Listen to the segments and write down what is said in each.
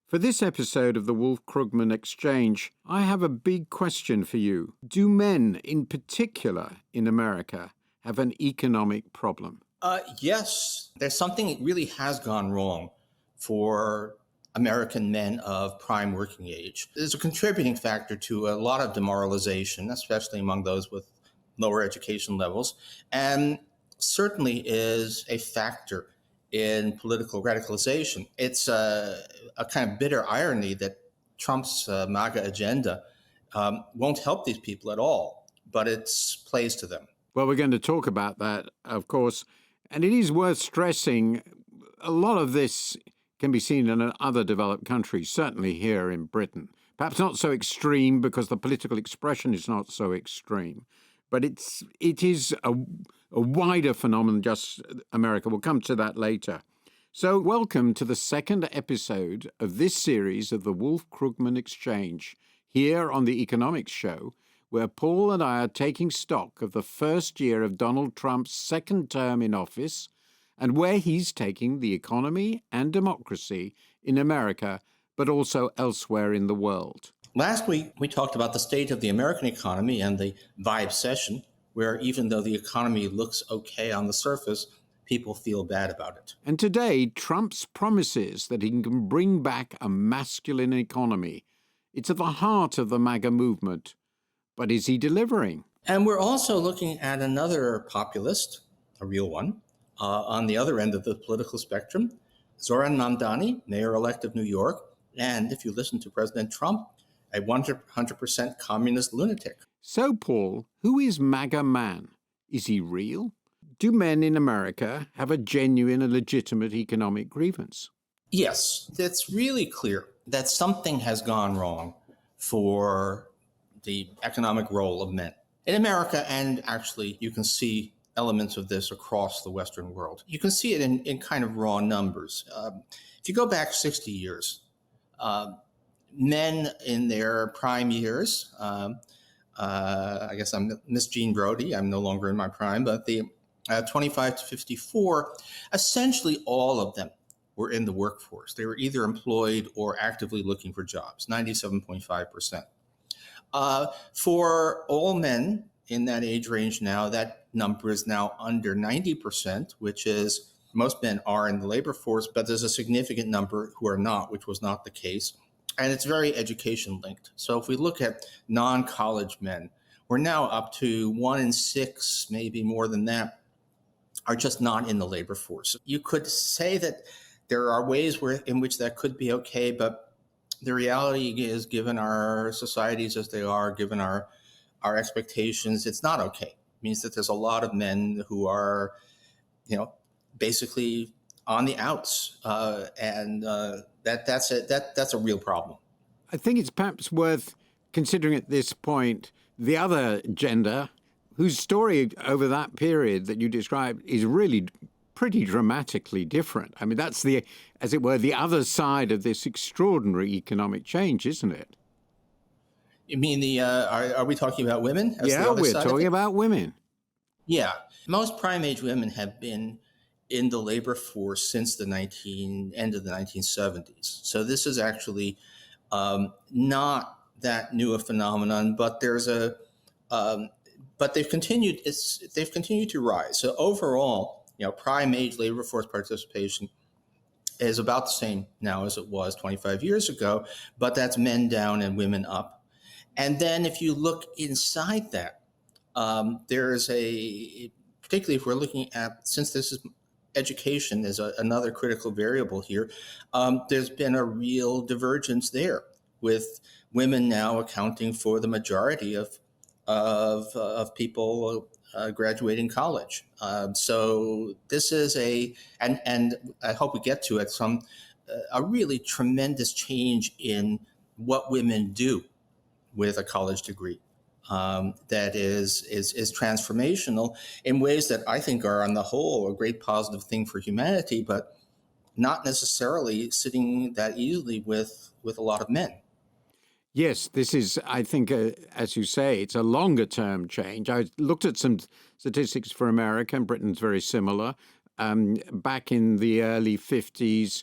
For this episode of the Wolf-Krugman Exchange, I have a big question for you. Do men, in particular in America, have an economic problem? Yes, there's something that really has gone wrong for American men of prime working age. There's a contributing factor to a lot of demoralization, especially among those with lower education levels, and certainly is a factor in political radicalization. It's a kind of bitter irony that Trump's MAGA agenda won't help these people at all, but it plays to them. Well, we're going to talk about that, of course, and it is worth stressing a lot of this can be seen in other developed countries, certainly here in Britain. Perhaps not so extreme because the political expression is not so extreme, but it is a wider phenomenon than just America. We'll come to that later. So welcome to the second episode of this series of the Wolf-Krugman Exchange here on the Economics Show, where Paul and I are taking stock of the first year of Donald Trump's second term in office and where he's taking the economy and democracy in America, but also elsewhere in the world. Last week, we talked about the state of the American economy and the vibe session, where even though the economy looks okay on the surface, people feel bad about it. And today, Trump's promises that he can bring back a masculine economy. It's at the heart of the MAGA movement. But is he delivering? And we're also looking at another populist, a real one, on the other end of the political spectrum, Zoran Mamdani, mayor-elect of New York, and if you listen to President Trump, a 100% communist lunatic. So, Paul, who is Maga Man? Is he real? Do men in America have a genuine and legitimate economic grievance? Yes, it's really clear that something has gone wrong for the economic role of men in America, and actually you can see elements of this across the Western world. You can see it in kind of raw numbers. If you go back 60 years, men in their prime years, I guess I'm Miss Jean Brodie, I'm no longer in my prime, but the 25 to 54, essentially all of them were in the workforce. They were either employed or actively looking for jobs, 97.5%. For all men in that age range now, that number is now under 90%, which is most men are in the labor force, but there's a significant number who are not, which was not the case. And it's very education linked. So if we look at non-college men, we're now up to 1 in 6, maybe more than that, are just not in the labor force. You could say that there are ways in which that could be okay, but the reality is, given our societies as they are, given our expectations, it's not okay. It means that there's a lot of men who are, basically on the outs, and that's a real problem. I think it's perhaps worth considering at this point the other gender whose story over that period that you described is really pretty dramatically different. I mean, that's as it were, the other side of this extraordinary economic change, isn't it? You mean are we talking about women? Yeah, we're talking about women. Yeah. Most prime age women have been in the labor force since the end of the 1970s. So this is actually not that new a phenomenon, but but they've continued to rise. So overall, prime age labor force participation is about the same now as it was 25 years ago, but that's men down and women up. And then if you look inside that, there's particularly if we're looking at, since this is education is another critical variable here, there's been a real divergence there, with women now accounting for the majority of people graduating college. So this is and I hope we get to it, a really tremendous change in what women do with a college degree that is transformational in ways that I think are on the whole a great positive thing for humanity, but not necessarily sitting that easily with a lot of men. Yes, this is, I think, as you say, it's a longer term change. I looked at some statistics for America, and Britain's very similar. Back in the early 50s,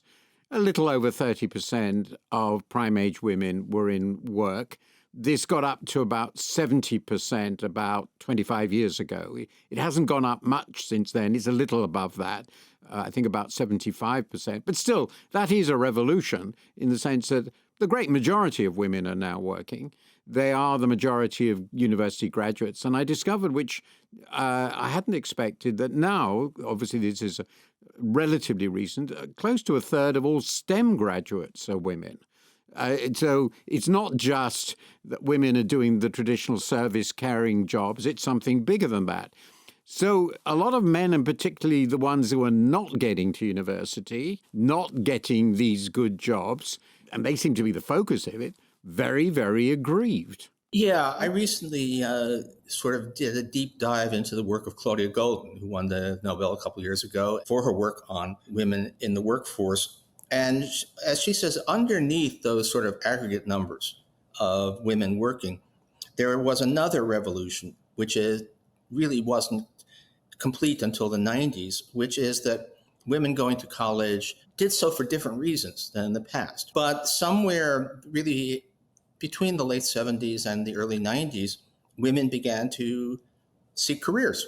a little over 30% of prime-age women were in work. This got up to about 70% about 25 years ago. It hasn't gone up much since then. It's a little above that, I think about 75%. But still, that is a revolution in the sense that the great majority of women are now working. They are the majority of university graduates. And I discovered, which I hadn't expected, that now, obviously this is relatively recent, close to a third of all STEM graduates are women. So it's not just that women are doing the traditional service carrying jobs, it's something bigger than that. So a lot of men, and particularly the ones who are not getting to university, not getting these good jobs, and they seem to be the focus of it, very, very aggrieved. Yeah, I recently sort of did a deep dive into the work of Claudia Golden, who won the Nobel a couple years ago for her work on women in the workforce. And as she says, underneath those sort of aggregate numbers of women working, there was another revolution, which really wasn't complete until the 90s, which is that women going to college did so for different reasons than in the past. But somewhere really between the late 70s and the early 90s, women began to seek careers.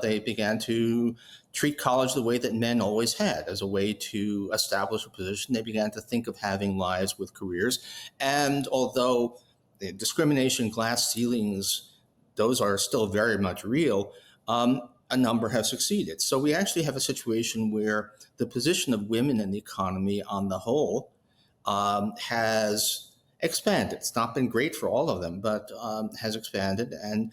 They began to treat college the way that men always had, as a way to establish a position. They began to think of having lives with careers. And although the discrimination, glass ceilings, those are still very much real, a number have succeeded. So we actually have a situation where the position of women in the economy on the whole has expanded. It's not been great for all of them, but has expanded. And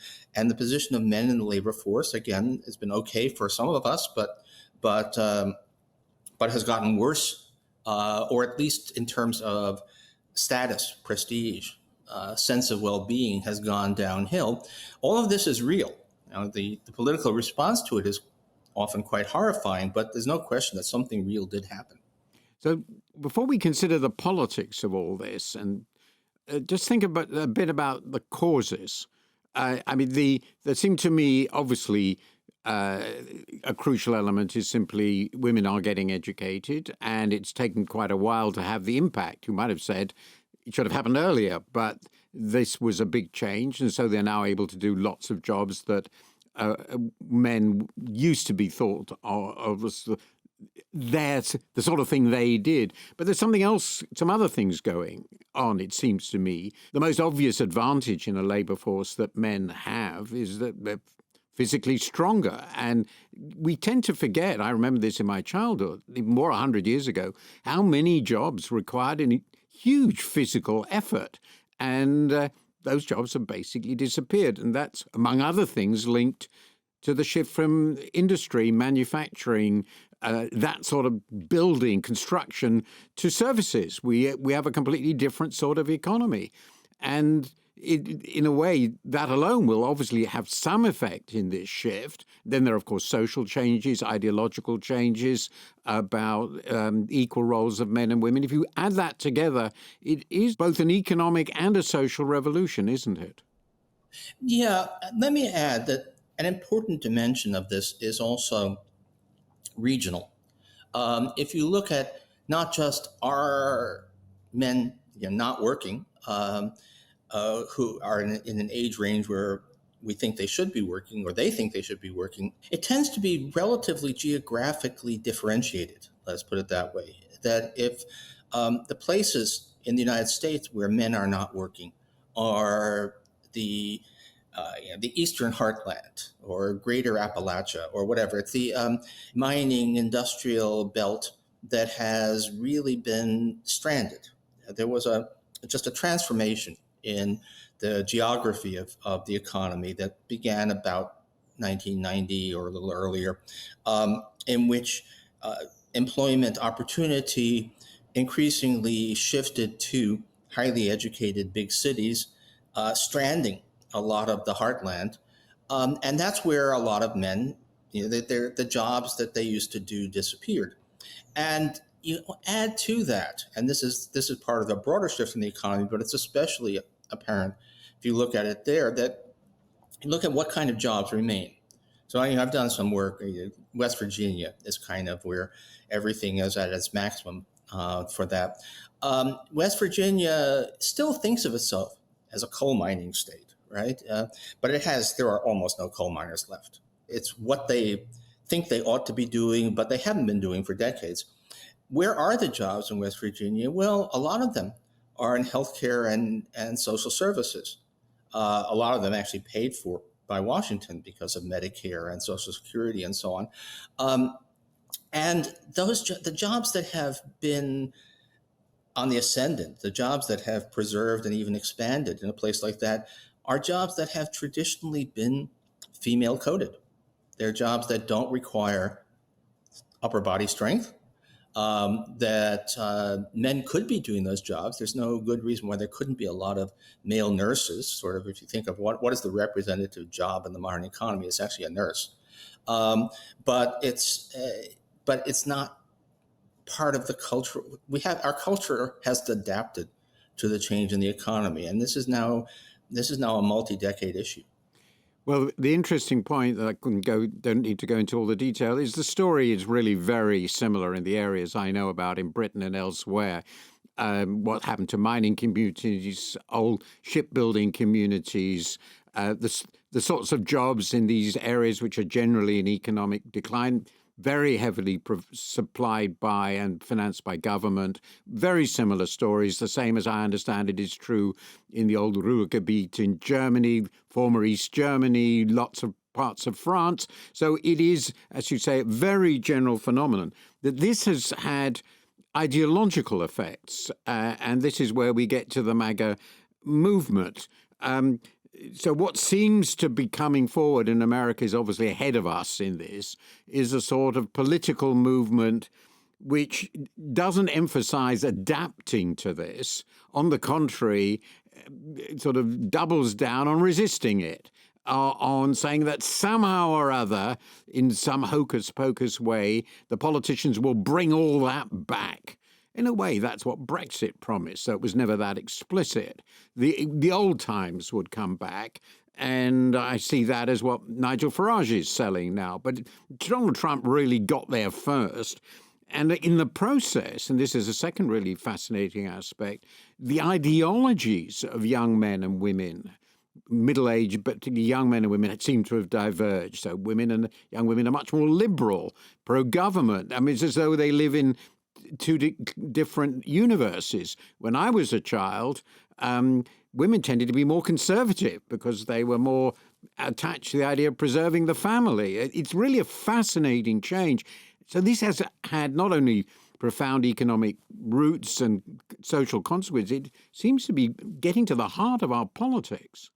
the position of men in the labor force, again, has been okay for some of us, but has gotten worse, or at least in terms of status, prestige, sense of well-being has gone downhill. All of this is real. The political response to it is often quite horrifying, but there's no question that something real did happen. So before we consider the politics of all this, and just think about a bit about the causes. There seemed to me, obviously, a crucial element is simply women are getting educated, and it's taken quite a while to have the impact. You might have said it should have happened earlier, but this was a big change, and so they're now able to do lots of jobs that men used to be thought of as that's the sort of thing they did. But there's something else, some other things going on, it seems to me. The most obvious advantage in a labor force that men have is that they're physically stronger. And we tend to forget, I remember this in my childhood, even more 100 years ago, how many jobs required a huge physical effort. And those jobs have basically disappeared. And that's, among other things, linked to the shift from industry, manufacturing, that sort of building, construction, to services. We have a completely different sort of economy. And in a way, that alone will obviously have some effect in this shift. Then there are, of course, social changes, ideological changes about equal roles of men and women. If you add that together, it is both an economic and a social revolution, isn't it? Yeah, let me add that an important dimension of this is also regional. If you look at not just our men not working, who are in an age range where we think they should be working or they think they should be working, it tends to be relatively geographically differentiated, let's put it that way. That if the places in the United States where men are not working are the Eastern Heartland or Greater Appalachia or whatever. It's the mining industrial belt that has really been stranded. There was just a transformation in the geography of the economy that began about 1990 or a little earlier, in which employment opportunity increasingly shifted to highly educated big cities, stranding a lot of the heartland. And that's where a lot of men, the jobs that they used to do disappeared. And you add to that, and this is part of the broader shift in the economy, but it's especially apparent if you look at it there, that you look at what kind of jobs remain. So I've done some work. West Virginia is kind of where everything is at its maximum. for that. West Virginia still thinks of itself as a coal mining state, right? But there are almost no coal miners left. It's what they think they ought to be doing, but they haven't been doing for decades. Where are the jobs in West Virginia? Well, a lot of them are in healthcare and social services. A lot of them actually paid for by Washington because of Medicare and Social Security and so on. And the jobs that have been on the ascendant, the jobs that have preserved and even expanded in a place like that, are jobs that have traditionally been female coded. They're jobs that don't require upper body strength, that men could be doing those jobs. There's no good reason why there couldn't be a lot of male nurses. Sort of, if you think of what is the representative job in the modern economy, it's actually a nurse. But it's not part of the culture. Our culture has adapted to the change in the economy, and this is now a multi-decade issue. Well, the interesting point that don't need to go into all the detail, is the story is really very similar in the areas I know about in Britain and elsewhere. What happened to mining communities, old shipbuilding communities, the sorts of jobs in these areas which are generally in economic decline, very heavily supplied by and financed by government. Very similar stories. The same, as I understand it, is true in the old Ruhrgebiet in Germany, former East Germany, lots of parts of France. So it is, as you say, a very general phenomenon. That this has had ideological effects, and this is where we get to the MAGA movement. So what seems to be coming forward in America is obviously ahead of us in this, is a sort of political movement which doesn't emphasize adapting to this. On the contrary, it sort of doubles down on resisting it, on saying that somehow or other, in some hocus-pocus way, the politicians will bring all that back. In a way, that's what Brexit promised, so it was never that explicit. The old times would come back, and I see that as what Nigel Farage is selling now. But Donald Trump really got there first. And in the process, and this is a second really fascinating aspect, the ideologies of young men and women, middle-aged, but young men and women, seem to have diverged. So young women are much more liberal, pro-government. I mean, it's as though they live in two different universes. When I was a child, women tended to be more conservative because they were more attached to the idea of preserving the family. It's really a fascinating change. So this has had not only profound economic roots and social consequences, it seems to be getting to the heart of our politics.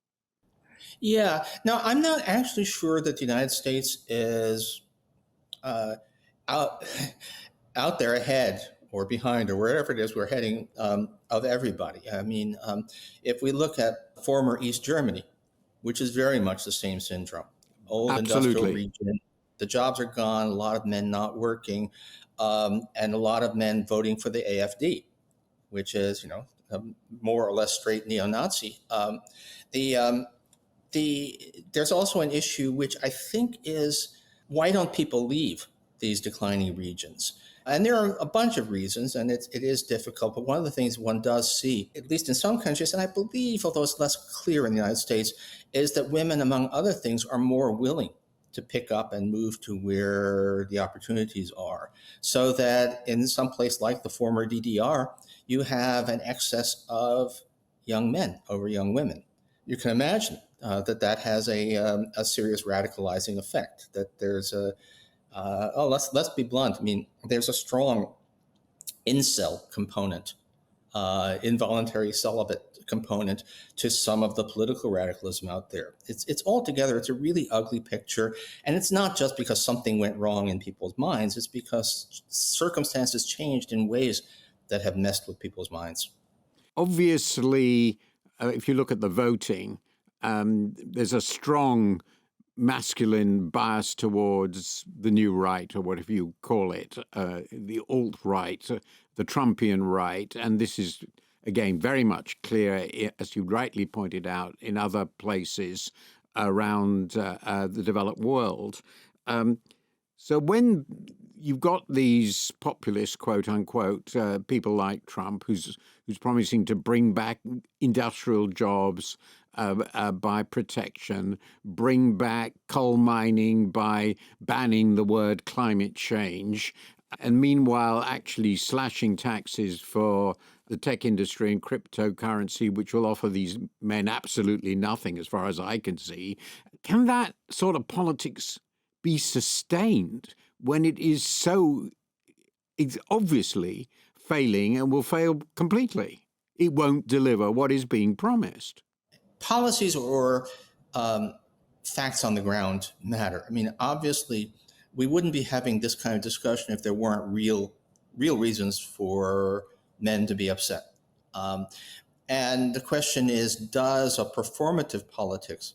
Yeah. Now, I'm not actually sure that the United States is out there ahead or behind or wherever it is we're heading of everybody. I mean, if we look at former East Germany, which is very much the same syndrome, old Absolutely. industrial region, the jobs are gone, a lot of men not working, and a lot of men voting for the AfD, which is, a more or less straight neo-Nazi. There's also an issue which I think is, why don't people leave these declining regions? And there are a bunch of reasons, and it is difficult. But one of the things one does see, at least in some countries, and I believe, although it's less clear in the United States, is that women, among other things, are more willing to pick up and move to where the opportunities are. So that in some place like the former DDR, you have an excess of young men over young women. You can imagine that has a serious radicalizing effect, that there's let's be blunt. I mean, there's a strong incel component, involuntary celibate component to some of the political radicalism out there. It's altogether, it's a really ugly picture. And it's not just because something went wrong in people's minds. It's because circumstances changed in ways that have messed with people's minds. Obviously, if you look at the voting, there's a strong masculine bias towards the new right, or whatever you call it, the alt-right, the Trumpian right. And this is, again, very much clear, as you rightly pointed out, in other places around the developed world. So when you've got these populist, quote unquote, people like Trump, who's promising to bring back industrial jobs by protection, bring back coal mining by banning the word climate change, and meanwhile actually slashing taxes for the tech industry and cryptocurrency, which will offer these men absolutely nothing as far as I can see. Can that sort of politics be sustained when it is so, it's obviously failing and will fail completely? It won't deliver what is being promised. Policies or facts on the ground matter. I mean, obviously, we wouldn't be having this kind of discussion if there weren't real reasons for men to be upset. And the question is, does a performative politics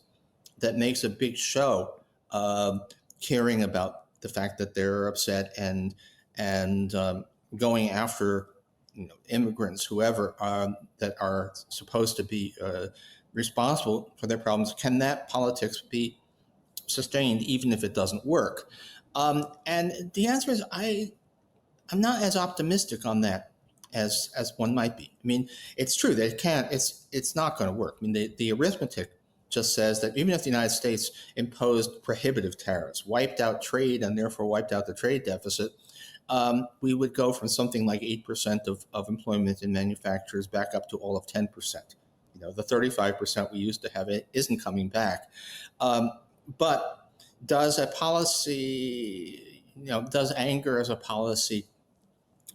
that makes a big show caring about the fact that they're upset and going after immigrants, whoever that are supposed to be responsible for their problems, can that politics be sustained even if it doesn't work? And the answer is I'm not as optimistic on that as one might be. I mean, it's true that it can't. It's not going to work. I mean, the arithmetic just says that even if the United States imposed prohibitive tariffs, wiped out trade, and therefore wiped out the trade deficit, we would go from something like 8% of employment in manufacturers back up to all of 10%. The 35% we used to have isn't coming back. But does a policy, does anger as a policy,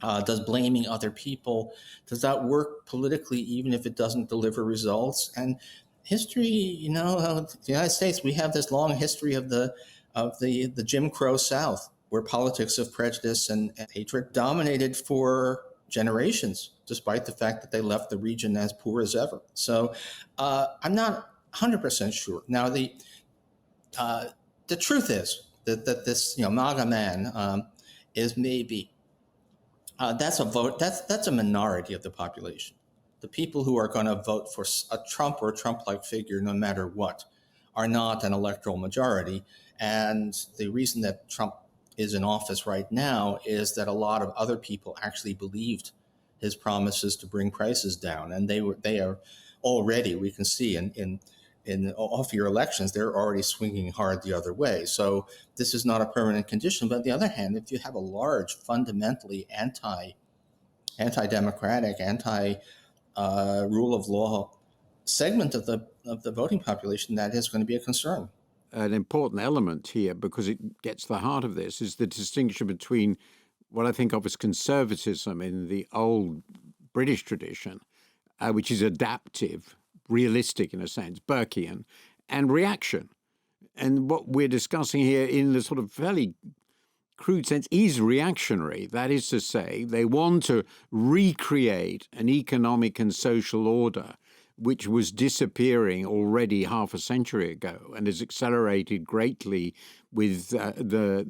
does blaming other people, does that work politically even if it doesn't deliver results? And history, the United States, we have this long history of the Jim Crow South, where politics of prejudice and hatred dominated for generations, despite the fact that they left the region as poor as ever. So I'm not 100% sure. Now, the truth is that this, Maga Man is maybe, that's a vote, that's a minority of the population. The people who are going to vote for a Trump or Trump-like figure, no matter what, are not an electoral majority. And the reason that Trump is in office right now is that a lot of other people actually believed his promises to bring prices down, and they are already, we can see in off-year elections, they're already swinging hard the other way. So this is not a permanent condition. But on the other hand, if you have a large, fundamentally anti-democratic, rule of law segment of the voting population, that is going to be a concern. An important element here, because it gets to the heart of this, is the distinction between what I think of as conservatism in the old British tradition, which is adaptive, realistic in a sense, Burkean, and reaction. And what we're discussing here in the sort of fairly crude sense is reactionary. That is to say, they want to recreate an economic and social order which was disappearing already half a century ago and has accelerated greatly with the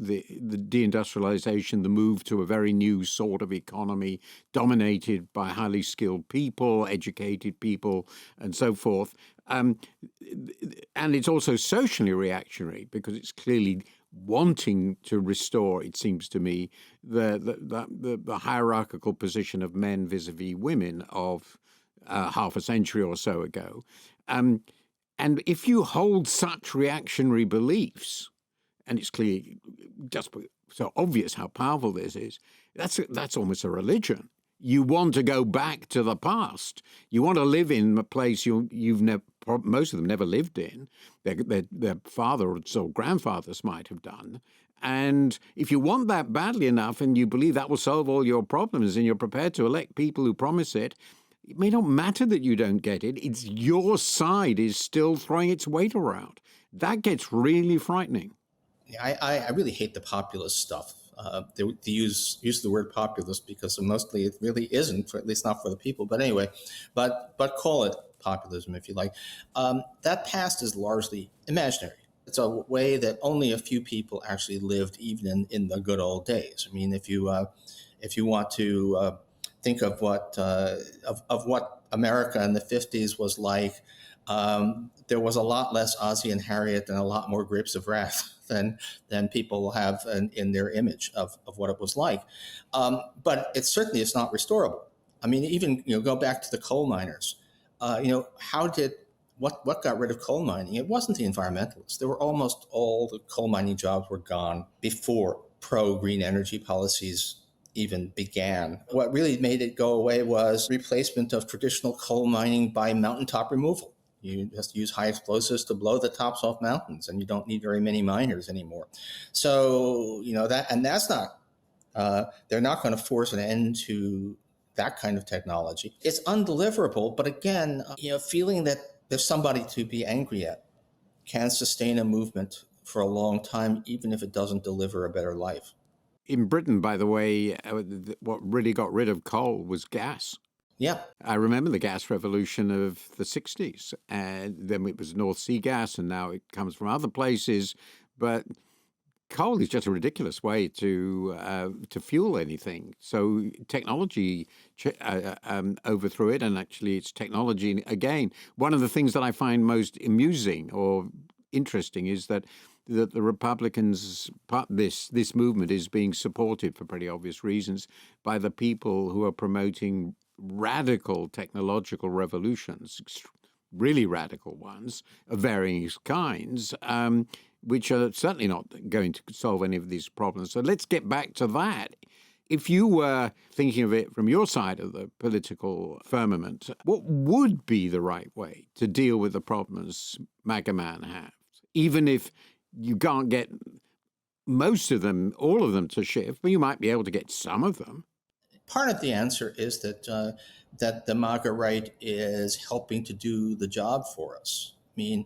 deindustrialization, the move to a very new sort of economy dominated by highly skilled people, educated people, and so forth. And it's also socially reactionary because it's clearly wanting to restore, it seems to me, the hierarchical position of men vis-a-vis women of half a century or so ago. And if you hold such reactionary beliefs, and it's clearly just so obvious how powerful this is, that's almost a religion. You want to go back to the past. You want to live in a place you've never, most of them never lived in. Their father or grandfathers might have done. And if you want that badly enough and you believe that will solve all your problems and you're prepared to elect people who promise it, it may not matter that you don't get it. It's your side is still throwing its weight around. That gets really frightening. I really hate the populist stuff. They use the word populist because mostly it really isn't, at least not for the people. But anyway, but call it populism if you like. That past is largely imaginary. It's a way that only a few people actually lived, even in the good old days. I mean, if you want to think of what America in the 50s was like, there was a lot less Ozzie and Harriet and a lot more Grapes of Wrath than people have in their image of what it was like. But it certainly is not restorable. I mean, even go back to the coal miners. How did what got rid of coal mining? It wasn't the environmentalists. There were almost all the coal mining jobs were gone before pro green energy policies even began. What really made it go away was replacement of traditional coal mining by mountaintop removal. You just use high explosives to blow the tops off mountains, and you don't need very many miners anymore. So that's not. They're not going to force an end to that kind of technology. It's undeliverable, but again, feeling that there's somebody to be angry at can sustain a movement for a long time, even if it doesn't deliver a better life. In Britain, by the way, what really got rid of coal was gas. Yeah. I remember the gas revolution of the 60s, and then it was North Sea gas, and now it comes from other places. But coal is just a ridiculous way to fuel anything. So technology overthrew it, and actually it's technology. Again, one of the things that I find most amusing or interesting is that the Republicans, this movement is being supported for pretty obvious reasons by the people who are promoting radical technological revolutions, really radical ones of varying kinds, which are certainly not going to solve any of these problems. So let's get back to that. If you were thinking of it from your side of the political firmament, what would be the right way to deal with the problems Maga Man has, even if you can't get most of them, all of them to shift, but you might be able to get some of them? Part of the answer is that the MAGA right is helping to do the job for us. I mean,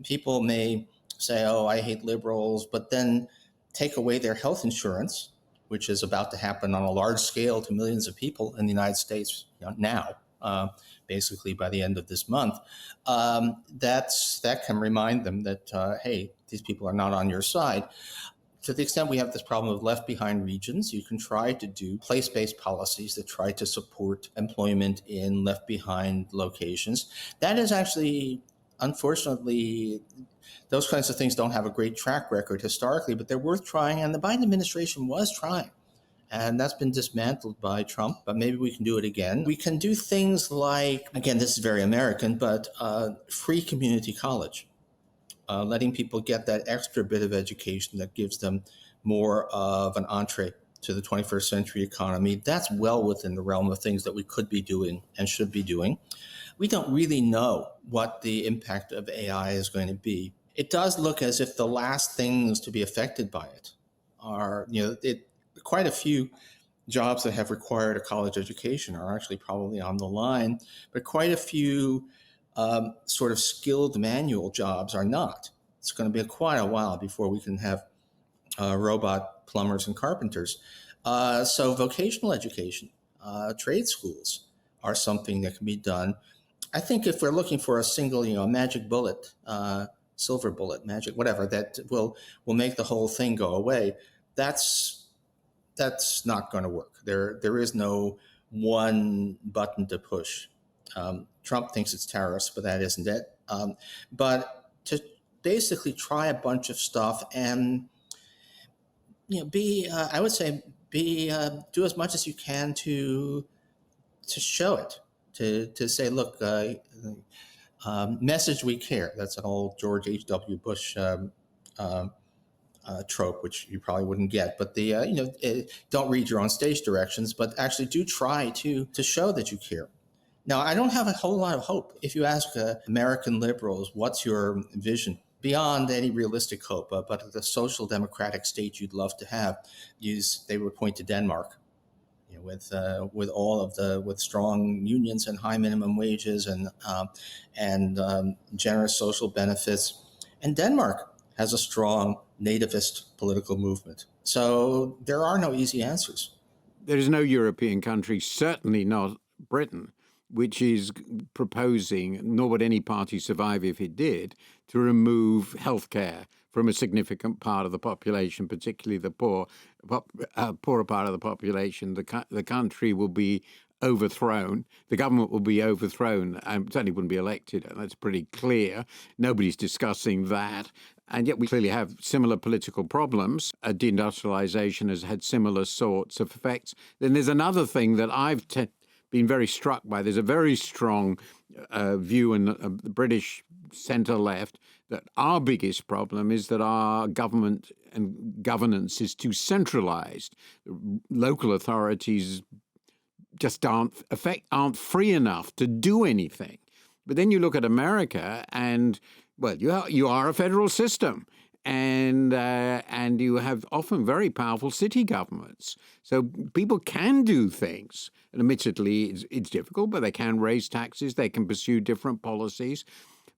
people may say, "Oh, I hate liberals," but then take away their health insurance, which is about to happen on a large scale to millions of people in the United States now. Basically, by the end of this month, that can remind them that hey, these people are not on your side. To the extent we have this problem of left behind regions, you can try to do place-based policies that try to support employment in left behind locations. That is actually, unfortunately, those kinds of things don't have a great track record historically, but they're worth trying. And the Biden administration was trying. And that's been dismantled by Trump, but maybe we can do it again. We can do things like, again, this is very American, but free community college. Letting people get that extra bit of education that gives them more of an entree to the 21st century economy. That's well within the realm of things that we could be doing and should be doing. We don't really know what the impact of AI is going to be. It does look as if the last things to be affected by it are, quite a few jobs that have required a college education are actually probably on the line, but quite a few sort of skilled manual jobs are not. It's going to be quite a while before we can have robot plumbers and carpenters. So vocational education, trade schools are something that can be done. I think if we're looking for a single, magic bullet, silver bullet, magic, whatever, that will make the whole thing go away, that's not going to work. There is no one button to push. Trump thinks it's tariffs, but that isn't it. But to basically try a bunch of stuff and I would say do as much as you can to show it, to say, look, message we care. That's an old George H.W. Bush trope, which you probably wouldn't get. But don't read your own stage directions, but actually do try to show that you care. Now, I don't have a whole lot of hope. If you ask American liberals, what's your vision? Beyond any realistic hope, but the social democratic state you'd love to have, they would point to Denmark, with strong unions and high minimum wages and generous social benefits. And Denmark has a strong nativist political movement. So there are no easy answers. There is no European country, certainly not Britain, which is proposing, nor would any party survive if it did, to remove healthcare from a significant part of the population, particularly the poorer part of the population. The country will be overthrown. The government will be overthrown and certainly wouldn't be elected. And that's pretty clear. Nobody's discussing that. And yet we clearly have similar political problems. Deindustrialization has had similar sorts of effects. Then there's another thing that I've been very struck by. There's a very strong view in the British centre-left that our biggest problem is that our government and governance is too centralized. Local authorities just aren't free enough to do anything. But then you look at America, and well, you are a federal system, and you have often very powerful city governments. So people can do things, and admittedly, it's difficult, but they can raise taxes, they can pursue different policies.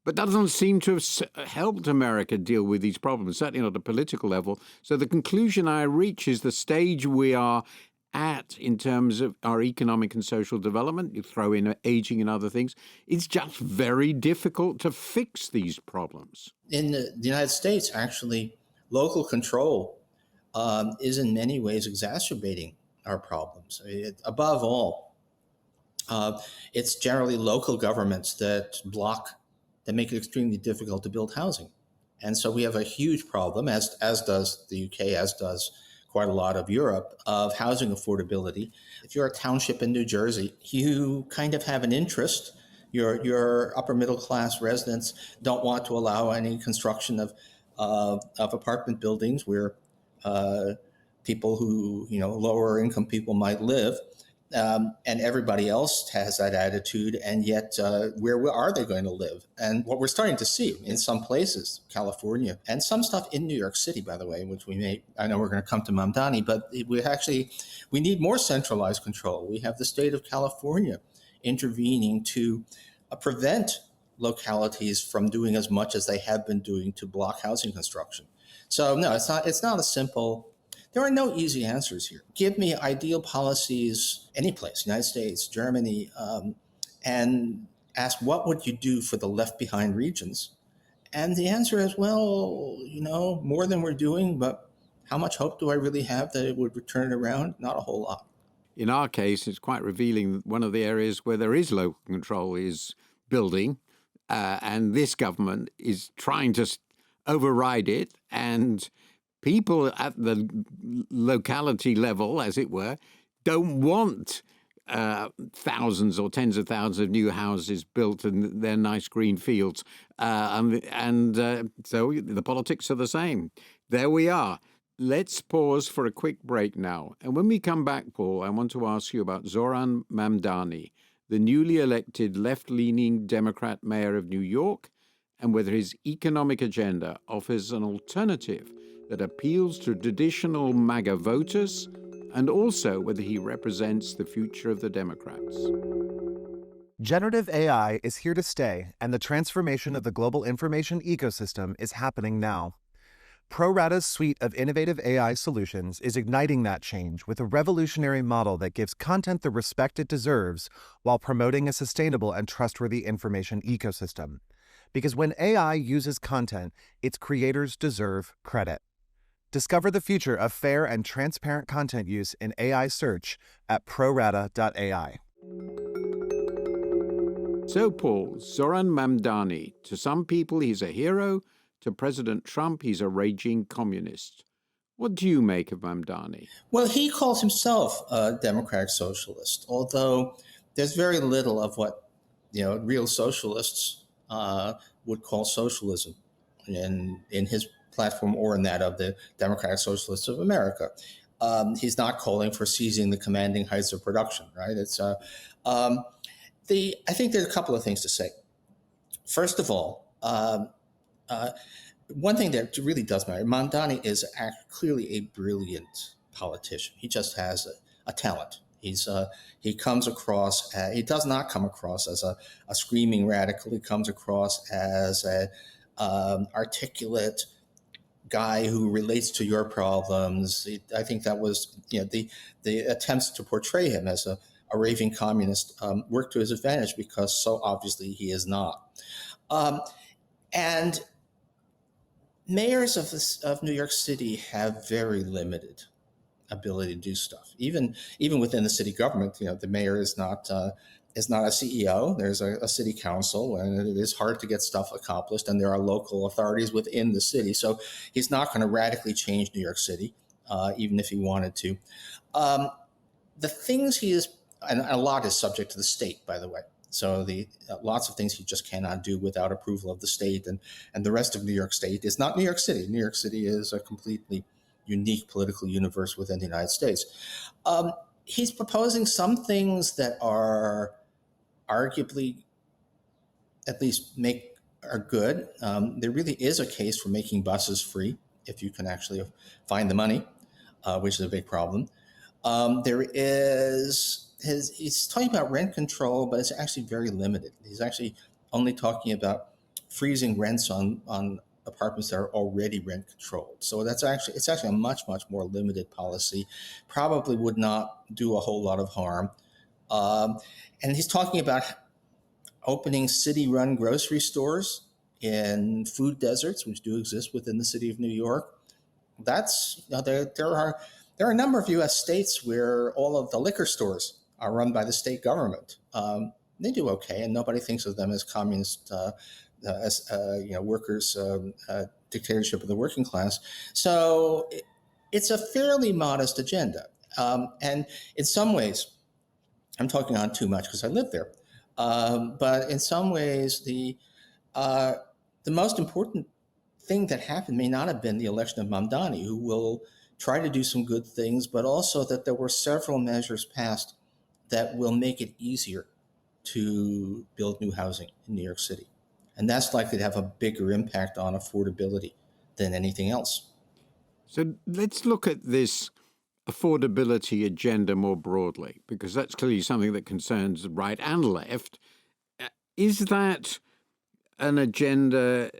But that doesn't seem to have helped America deal with these problems, certainly not at a political level. So the conclusion I reach is the stage we are at in terms of our economic and social development, you throw in aging and other things, it's just very difficult to fix these problems. In the United States, actually, local control is in many ways exacerbating our problems. Above all, it's generally local governments that make it extremely difficult to build housing. And so we have a huge problem, as does the UK, as does quite a lot of Europe, of housing affordability. If you're a township in New Jersey, you kind of have an interest. Your upper middle class residents don't want to allow any construction of apartment buildings where people who, lower income people might live. And everybody else has that attitude, and yet where are they going to live? And what we're starting to see in some places, California, and some stuff in New York City, by the way, which I know we're going to come to Mamdani, but we need more centralized control. We have the state of California intervening to prevent localities from doing as much as they have been doing to block housing construction. So no, it's not a simple. There are no easy answers here. Give me ideal policies any place, United States, Germany, and ask what would you do for the left behind regions? And the answer is, well, more than we're doing, but how much hope do I really have that it would turn it around? Not a whole lot. In our case, it's quite revealing. One of the areas where there is local control is building, and this government is trying to override it, and people at the locality level, as it were, don't want thousands or tens of thousands of new houses built in their nice green fields. So the politics are the same. There we are. Let's pause for a quick break now. And when we come back, Paul, I want to ask you about Zoran Mamdani, the newly elected left-leaning Democrat mayor of New York, and whether his economic agenda offers an alternative that appeals to traditional MAGA voters, and also whether he represents the future of the Democrats. Generative AI is here to stay, and the transformation of the global information ecosystem is happening now. ProRata's suite of innovative AI solutions is igniting that change with a revolutionary model that gives content the respect it deserves while promoting a sustainable and trustworthy information ecosystem. Because when AI uses content, its creators deserve credit. Discover the future of fair and transparent content use in AI search at prorata.ai. So, Paul, Zoran Mamdani, to some people he's a hero, to President Trump he's a raging communist. What do you make of Mamdani? Well, he calls himself a democratic socialist, although there's very little of what real socialists would call socialism in his platform or in that of the Democratic Socialists of America. He's not calling for seizing the commanding heights of production, right? I think there's a couple of things to say. First of all, one thing that really does matter, Mamdani is clearly a brilliant politician. He just has a talent. He comes across, he does not come across as a screaming radical. He comes across as an articulate guy who relates to your problems. I think that was, the attempts to portray him as a raving communist worked to his advantage because so obviously he is not. And mayors of New York City have very limited ability to do stuff. Even within the city government, the mayor is not is not a CEO. There's a city council, and it is hard to get stuff accomplished. And there are local authorities within the city. So he's not going to radically change New York City, even if he wanted to. The things he is, and a lot is subject to the state, by the way. So lots of things he just cannot do without approval of the state, and the rest of New York State is not New York City. New York City is a completely unique political universe within the United States. He's proposing some things that are arguably, at least are good. There really is a case for making buses free if you can actually find the money, which is a big problem. He's talking about rent control, but it's actually very limited. He's actually only talking about freezing rents on apartments that are already rent controlled. So it's actually a much more limited policy. Probably would not do a whole lot of harm. And he's talking about opening city-run grocery stores in food deserts, which do exist within the city of New York. That's there are a number of U.S. states where all of the liquor stores are run by the state government. They do okay, and nobody thinks of them as communist, workers' dictatorship of the working class. So it's a fairly modest agenda, and in some ways, I'm talking on too much because I live there. But in some ways, the most important thing that happened may not have been the election of Mamdani, who will try to do some good things, but also that there were several measures passed that will make it easier to build new housing in New York City. And that's likely to have a bigger impact on affordability than anything else. So let's look at this affordability agenda more broadly, because that's clearly something that concerns the right and left. Is that an agenda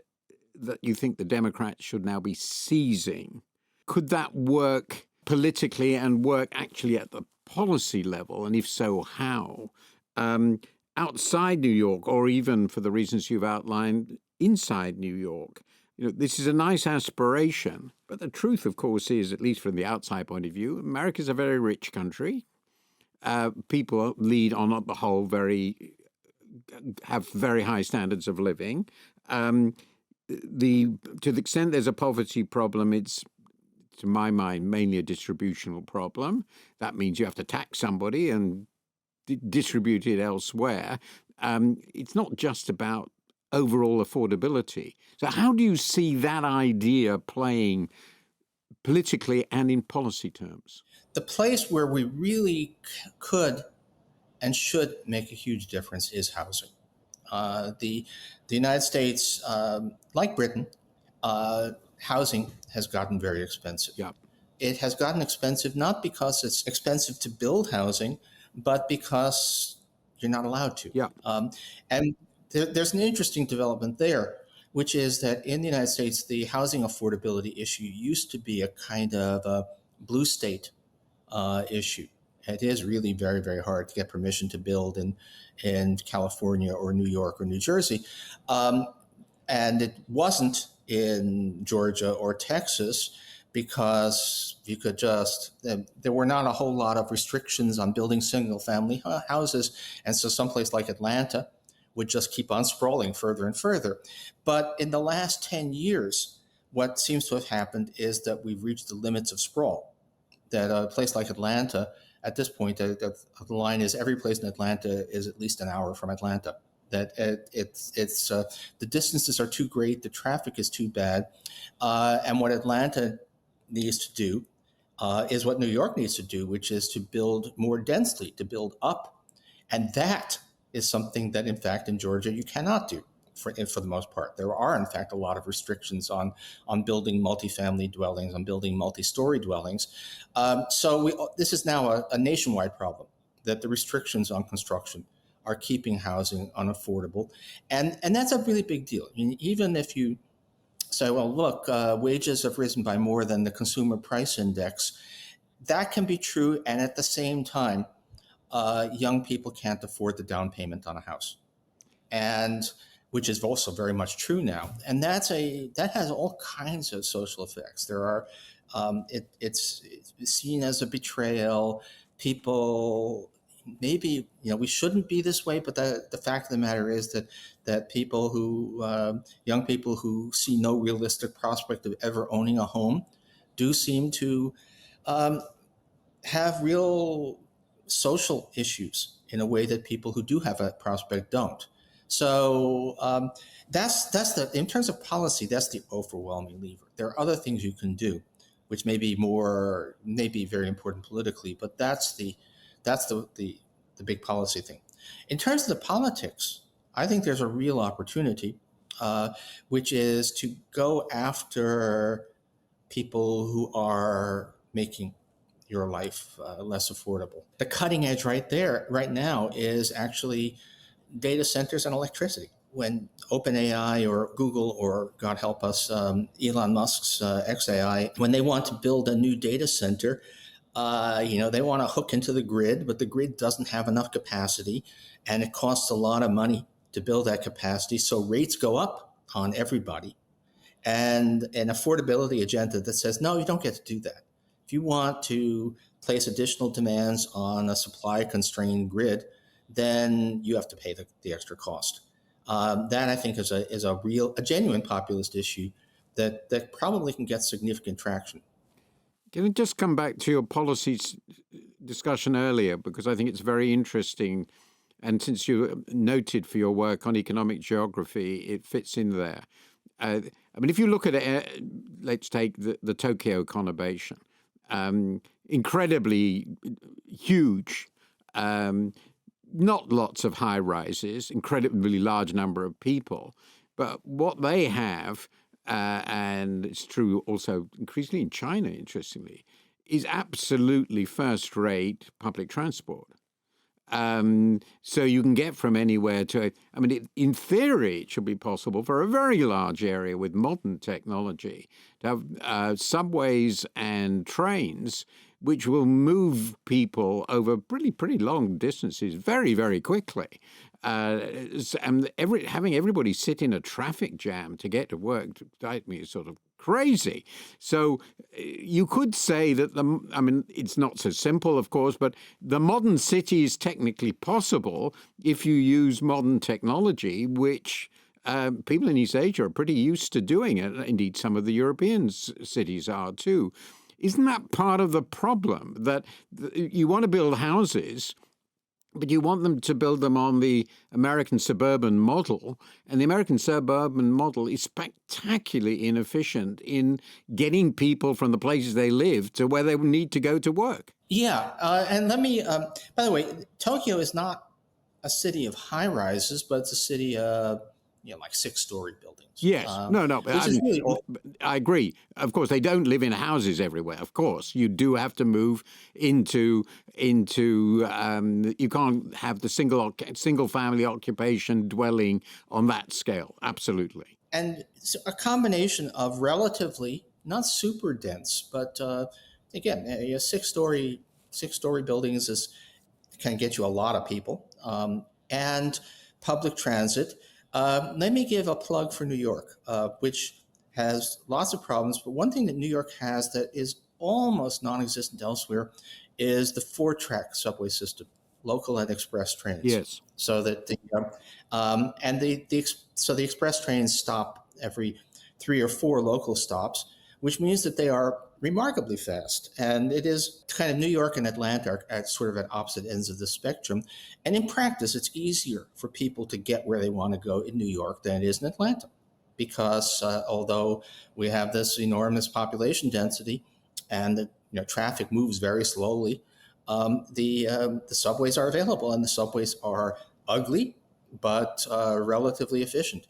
that you think the Democrats should now be seizing? Could that work politically and work actually at the policy level? And if so, how? Outside New York, or even for the reasons you've outlined, inside New York? This is a nice aspiration, but the truth, of course, is, at least from the outside point of view, America's a very rich country. People lead, on the whole, have very high standards of living. To the extent there's a poverty problem, it's, to my mind, mainly a distributional problem. That means you have to tax somebody and distribute it elsewhere. It's not just about overall affordability. So how do you see that idea playing politically and in policy terms? The place where we really could and should make a huge difference is housing. The United States, like Britain, housing has gotten very expensive. Yep. It has gotten expensive not because it's expensive to build housing, but because you're not allowed to. Yeah. And there's an interesting development there, which is that in the United States, the housing affordability issue used to be a kind of a blue state issue. It is really very, very hard to get permission to build in California or New York or New Jersey. And it wasn't in Georgia or Texas because there were not a whole lot of restrictions on building single family houses. And so someplace like Atlanta would just keep on sprawling further and further. But in the last 10 years, what seems to have happened is that we've reached the limits of sprawl. That a place like Atlanta, at this point, the line is every place in Atlanta is at least an hour from Atlanta. That the distances are too great, the traffic is too bad, and what Atlanta needs to do is what New York needs to do, which is to build more densely, to build up, and that is something that, in fact, in Georgia you cannot do for the most part. There are, in fact, a lot of restrictions on building multifamily dwellings, on building multi-story dwellings. So this is now a nationwide problem, that the restrictions on construction are keeping housing unaffordable. And that's a really big deal. I mean, even if you say, well, look, wages have risen by more than the consumer price index, that can be true. And at the same time, young people can't afford the down payment on a house, and which is also very much true now. And that has all kinds of social effects. There are, it's seen as a betrayal. People, maybe we shouldn't be this way, but the fact of the matter is that people who young people who see no realistic prospect of ever owning a home do seem to um, have real social issues in a way that people who do have a prospect don't. So that's the in terms of policy, that's the overwhelming lever. There are other things you can do, which may be very important politically, but that's the big policy thing. In terms of the politics, I think there's a real opportunity, which is to go after people who are making your life less affordable. The cutting edge right now is actually data centers and electricity. When OpenAI or Google or God help us, Elon Musk's XAI, when they want to build a new data center, they want to hook into the grid, but the grid doesn't have enough capacity, and it costs a lot of money to build that capacity. So rates go up on everybody, and an affordability agenda that says, no, you don't get to do that. If you want to place additional demands on a supply constrained grid, then you have to pay the extra cost. That I think is a genuine populist issue that probably can get significant traction. Can I just come back to your policies discussion earlier, because I think it's very interesting, and since you're noted for your work on economic geography, it fits in there. I mean, if you look at it, let's take the Tokyo conurbation, incredibly huge, not lots of high rises, incredibly large number of people, but what they have, and it's true also increasingly in China, interestingly, is absolutely first-rate public transport. So you can get from anywhere to, I mean, in theory, it should be possible for a very large area with modern technology to have subways and trains which will move people over pretty long distances very, very quickly. And having everybody sit in a traffic jam to get to work, to me, is sort of crazy. So you could say that it's not so simple, of course, but the modern city is technically possible if you use modern technology, which people in East Asia are pretty used to doing it. Indeed, some of the European cities are too. Isn't that part of the problem, that you want to build houses, but you want them to build them on the American suburban model, and the American suburban model is spectacularly inefficient in getting people from the places they live to where they need to go to work? Yeah, and let me, by the way, Tokyo is not a city of high rises, but it's a city of, like 6-story buildings. Yes, no, I agree. Of course, they don't live in houses everywhere. Of course, you do have to move into. You can't have the single family occupation dwelling on that scale. Absolutely. And it's a combination of relatively not super dense, but again, a 6-story buildings can get you a lot of people, and public transit. Let me give a plug for New York, which has lots of problems. But one thing that New York has that is almost non-existent elsewhere is the 4-track subway system, local and express trains. Yes. So that the express trains stop every 3 or 4 local stops, which means that they are remarkably fast. And it is kind of New York and Atlanta are at sort of at opposite ends of the spectrum. And in practice, it's easier for people to get where they want to go in New York than it is in Atlanta, because although we have this enormous population density and traffic moves very slowly, the subways are available, and the subways are ugly but relatively efficient.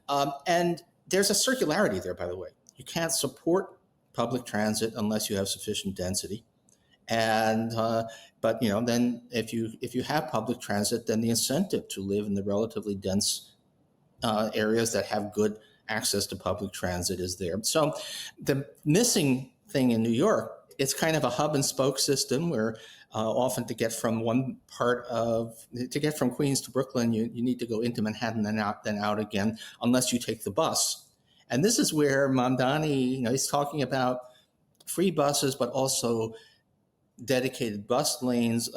And there's a circularity there, by the way. You can't support public transit unless you have sufficient density, and but then if you have public transit, then the incentive to live in the relatively dense areas that have good access to public transit is there. So the missing thing in New York, it's kind of a hub and spoke system where often to get from Queens to Brooklyn, you need to go into Manhattan and then out again, unless you take the bus. And this is where Mamdani, he's talking about free buses, but also dedicated bus lanes.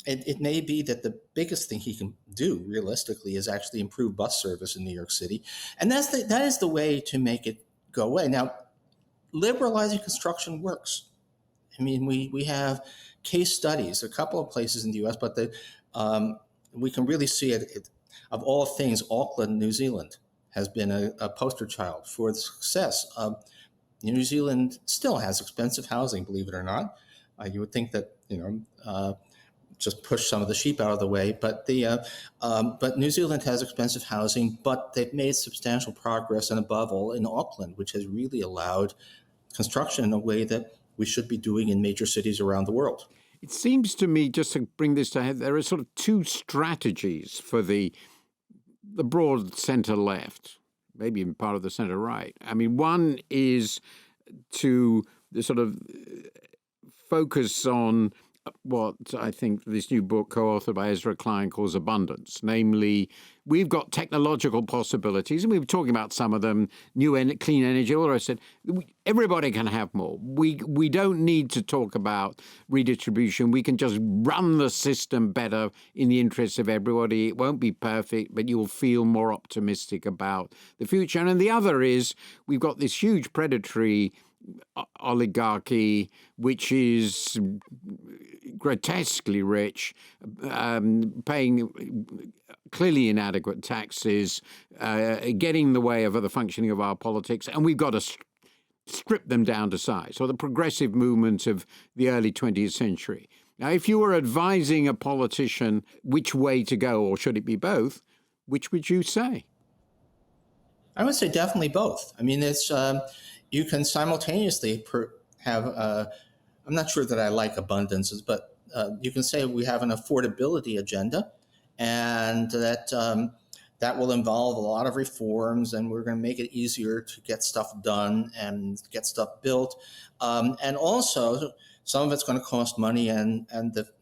it may be that the biggest thing he can do realistically is actually improve bus service in New York City, and that is the way to make it go away. Now, liberalizing construction works. I mean, we have case studies, a couple of places in the U.S., but we can really see it. Of all things, Auckland, New Zealand, has been a poster child for the success. New Zealand still has expensive housing, believe it or not. You would think that just push some of the sheep out of the way, but but New Zealand has expensive housing, but they've made substantial progress, and above all in Auckland, which has really allowed construction in a way that we should be doing in major cities around the world. It seems to me, just to bring this to head, there are sort of two strategies for the broad centre left, maybe even part of the centre right. I mean, one is to sort of focus on what I think this new book co-authored by Ezra Klein calls abundance. Namely, we've got technological possibilities, and we were talking about some of them, clean energy, all the rest of it. Everybody can have more. We don't need to talk about redistribution. We can just run the system better in the interests of everybody. It won't be perfect, but you'll feel more optimistic about the future. And then the other is we've got this huge predatory oligarchy, which is grotesquely rich, paying clearly inadequate taxes, getting in the way of the functioning of our politics, and we've got to strip them down to size. So the progressive movement of the early 20th century. Now, if you were advising a politician which way to go, or should it be both, which would you say? I would say definitely both. I mean, it's you can simultaneously have. I'm not sure that I like abundances, but you can say we have an affordability agenda, and that will involve a lot of reforms, and we're going to make it easier to get stuff done and get stuff built, and also some of it's going to cost money, and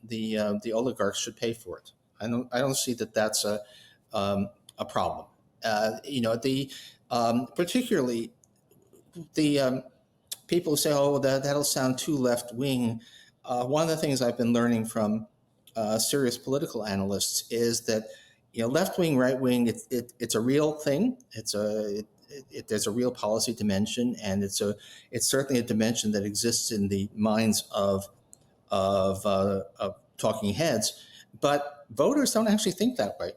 the oligarchs should pay for it. I don't see that that's a problem. Particularly the people who say, "Oh, that'll sound too left wing." One of the things I've been learning from serious political analysts is that left wing, right wing, it's a real thing. There's a real policy dimension, and it's certainly a dimension that exists in the minds of talking heads. But voters don't actually think that way.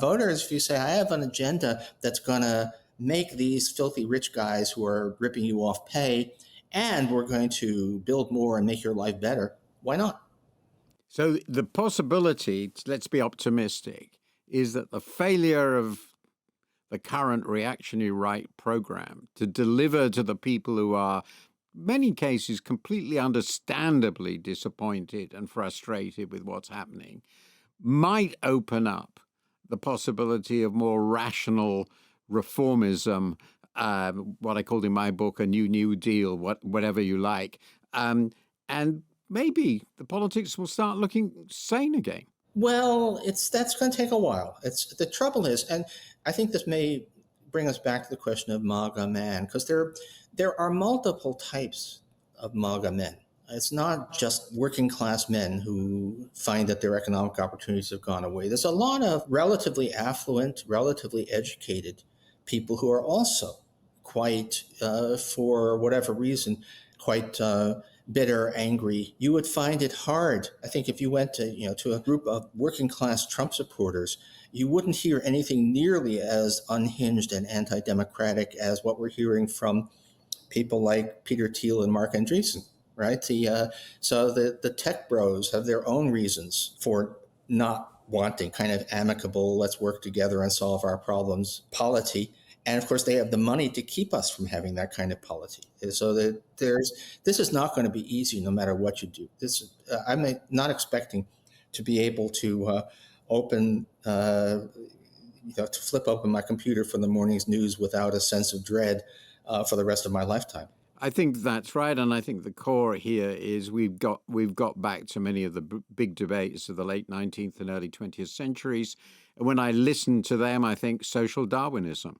Voters, if you say, I have an agenda that's going to make these filthy rich guys who are ripping you off pay, and we're going to build more and make your life better, why not? So the possibility, let's be optimistic, is that the failure of the current reactionary right program to deliver to the people who are, in many cases, completely understandably disappointed and frustrated with what's happening, might open up the possibility of more rational reformism, what I called in my book a New Deal, whatever you like, and maybe the politics will start looking sane again. Well, that's going to take a while. The trouble is, and I think this may bring us back to the question of Maga Man, because there are multiple types of Maga men. It's not just working class men who find that their economic opportunities have gone away. There's a lot of relatively affluent, relatively educated people who are also quite, for whatever reason, quite bitter, angry. You would find it hard. I think if you went to a group of working class Trump supporters, you wouldn't hear anything nearly as unhinged and anti-democratic as what we're hearing from people like Peter Thiel and Mark Andreessen. Right. So the tech bros have their own reasons for not wanting kind of amicable, let's work together and solve our problems polity. And of course, they have the money to keep us from having that kind of polity. So that this is not going to be easy no matter what you do. I'm not expecting to be able to to flip open my computer for the morning's news without a sense of dread for the rest of my lifetime. I think that's right, and I think the core here is we've got back to many of the big debates of the late 19th and early 20th centuries. And when I listen to them, I think social Darwinism.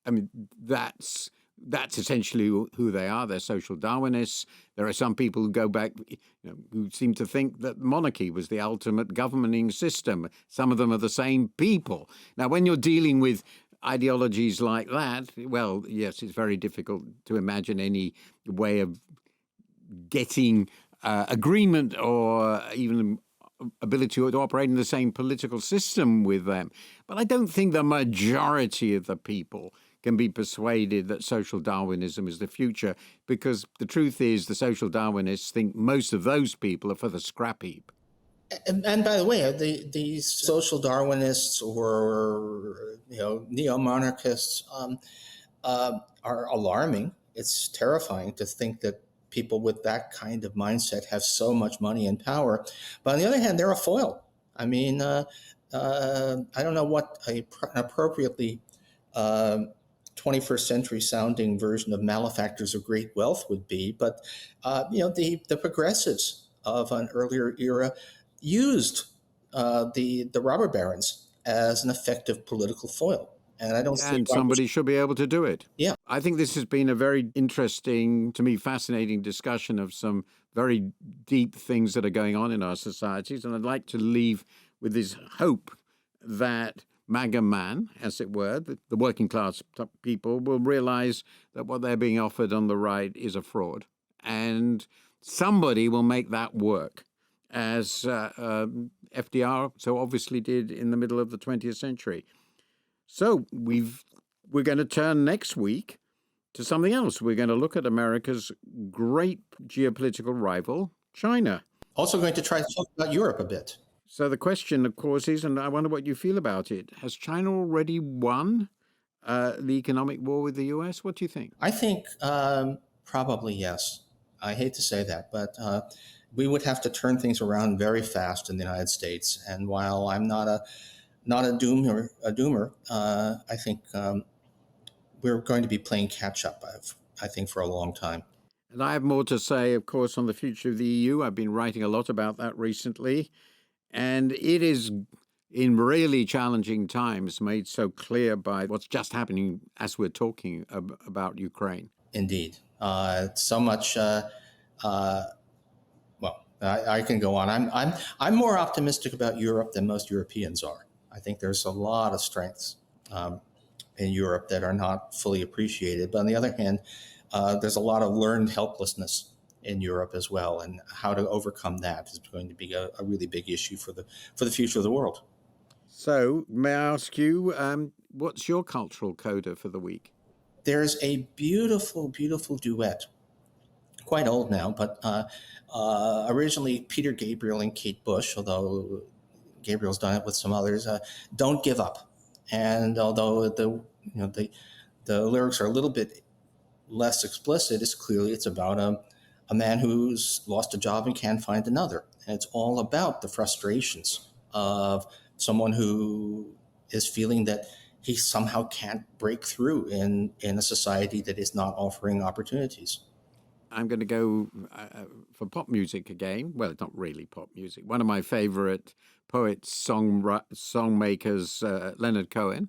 I mean, that's That's essentially who they are. They're social Darwinists. There are some people who go back, who seem to think that monarchy was the ultimate governing system. Some of them are the same people. Now, when you're dealing with ideologies like that, well, yes, it's very difficult to imagine any way of getting agreement or even ability to operate in the same political system with them. But I don't think the majority of the people can be persuaded that social Darwinism is the future, because the truth is the social Darwinists think most of those people are for the scrap heap. And by the way, these social Darwinists or neo-monarchists are alarming. It's terrifying to think that people with that kind of mindset have so much money and power. But on the other hand, they're a foil. I mean, I don't know what an appropriately 21st century sounding version of malefactors of great wealth would be, but the progressives of an earlier era used the robber barons as an effective political foil. And I don't see And somebody should be able to do it. Yeah. I think this has been a very interesting, to me, fascinating discussion of some very deep things that are going on in our societies. And I'd like to leave with this hope that Maga Man, as it were, the working class people will realize that what they're being offered on the right is a fraud. And somebody will make that work, as FDR so obviously did in the middle of the 20th century. So we're going to turn next week to something else. We're going to look at America's great geopolitical rival, China. Also going to try to talk about Europe a bit. So the question, of course, is, and I wonder what you feel about it, has China already won the economic war with the U.S.? What do you think? I think probably yes. I hate to say that, but we would have to turn things around very fast in the United States. And while I'm not a doomer, I think we're going to be playing catch up, I think, for a long time. And I have more to say, of course, on the future of the EU. I've been writing a lot about that recently. And it is, in really challenging times, made so clear by what's just happening as we're talking about Ukraine. Indeed. So much. I can go on. I'm more optimistic about Europe than most Europeans are. I think there's a lot of strengths in Europe that are not fully appreciated. But on the other hand, there's a lot of learned helplessness in Europe as well, and how to overcome that is going to be a really big issue for the future of the world. So, may I ask you, what's your cultural coda for the week? There's a beautiful, beautiful duet, quite old now, but originally Peter Gabriel and Kate Bush, although Gabriel's done it with some others. Don't Give Up, and although the lyrics are a little bit less explicit, it's about a man who's lost a job and can't find another. And it's all about the frustrations of someone who is feeling that he somehow can't break through in a society that is not offering opportunities. I'm going to go for pop music again. Well, it's not really pop music. One of my favorite poets, songmakers, Leonard Cohen.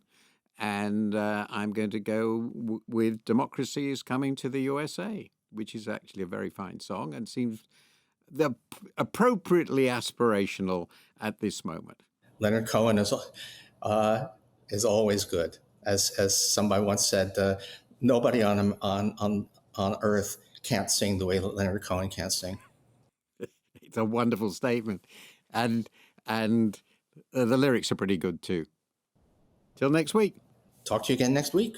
And I'm going to go with Democracy is Coming to the USA, which is actually a very fine song and seems appropriately aspirational at this moment. Leonard Cohen is always good. As somebody once said, nobody on earth can't sing the way that Leonard Cohen can't sing. It's a wonderful statement. And the lyrics are pretty good too. Till next week. Talk to you again next week.